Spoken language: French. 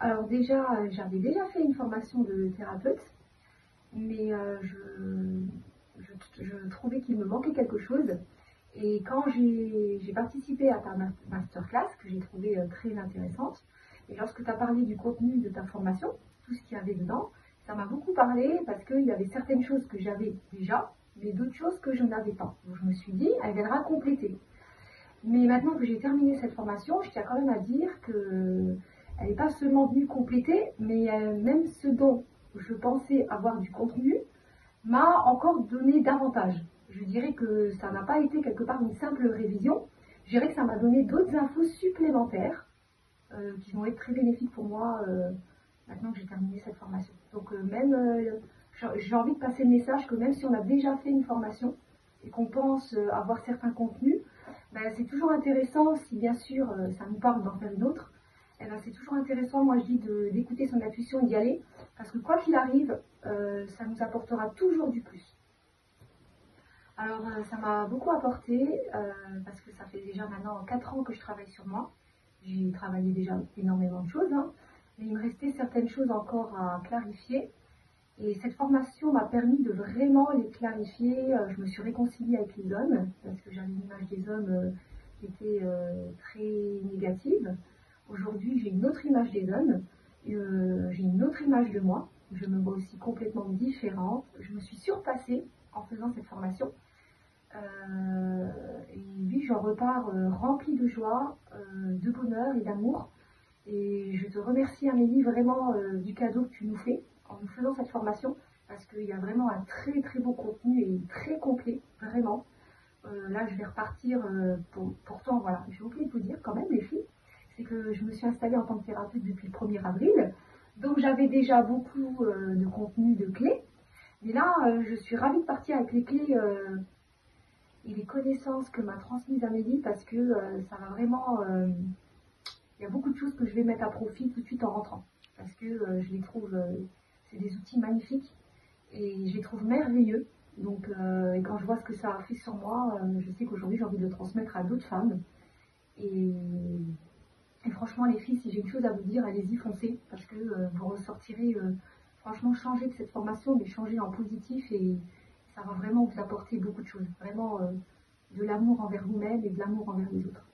Alors déjà, j'avais déjà fait une formation de thérapeute, mais je trouvais qu'il me manquait quelque chose. Et quand j'ai participé à ta masterclass, que j'ai trouvée très intéressante, et lorsque tu as parlé du contenu de ta formation, tout ce qu'il y avait dedans, ça m'a beaucoup parlé parce qu'il y avait certaines choses que j'avais déjà, mais d'autres choses que je n'avais pas. Donc je me suis dit, elle viendra compléter. Mais maintenant que j'ai terminé cette formation, je tiens quand même à dire que elle n'est pas seulement venue compléter, mais même ce dont je pensais avoir du contenu m'a encore donné davantage. Je dirais que ça n'a pas été quelque part une simple révision. Je dirais que ça m'a donné d'autres infos supplémentaires qui vont être très bénéfiques pour moi maintenant que j'ai terminé cette formation. Donc j'ai envie de passer le message que même si on a déjà fait une formation et qu'on pense avoir certains contenus, ben, c'est toujours intéressant, si bien sûr ça nous parle d'en faire une autre, eh ben, c'est toujours intéressant, moi je dis, d'écouter son intuition et d'y aller, parce que quoi qu'il arrive, ça nous apportera toujours du plus. Alors ça m'a beaucoup apporté, parce que ça fait déjà maintenant 4 ans que je travaille sur moi. J'ai travaillé déjà énormément de choses, hein, mais il me restait certaines choses encore à clarifier. Et cette formation m'a permis de vraiment les clarifier. Je me suis réconciliée avec les hommes, parce que j'avais une image des hommes qui était très négative. Aujourd'hui, j'ai une autre image des hommes, j'ai une autre image de moi. Je me vois aussi complètement différente. Je me suis surpassée en faisant cette formation. Et oui, j'en repars remplie de joie, de bonheur et d'amour. Et je te remercie, Amélie, vraiment du cadeau que tu nous fais en nous faisant cette formation, parce qu'il y a vraiment un très très beau contenu et très complet, vraiment. Là, je vais repartir, pourtant, voilà, j'ai oublié de vous dire quand même, les filles, c'est que je me suis installée en tant que thérapeute depuis le 1er avril, donc j'avais déjà beaucoup de contenu, de clés, mais là, je suis ravie de partir avec les clés et les connaissances que m'a transmises Amélie, parce que ça va vraiment... il y a beaucoup de choses que je vais mettre à profit tout de suite en rentrant, parce que je les trouve, c'est des outils magnifiques, et je les trouve merveilleux. Donc, et quand je vois ce que ça a fait sur moi, je sais qu'aujourd'hui j'ai envie de le transmettre à d'autres femmes. Et, et franchement, les filles, si j'ai une chose à vous dire, allez-y, foncez, parce que vous ressortirez franchement changé de cette formation, mais changé en positif, et ça va vraiment vous apporter beaucoup de choses. Vraiment de l'amour envers vous-même et de l'amour envers les autres.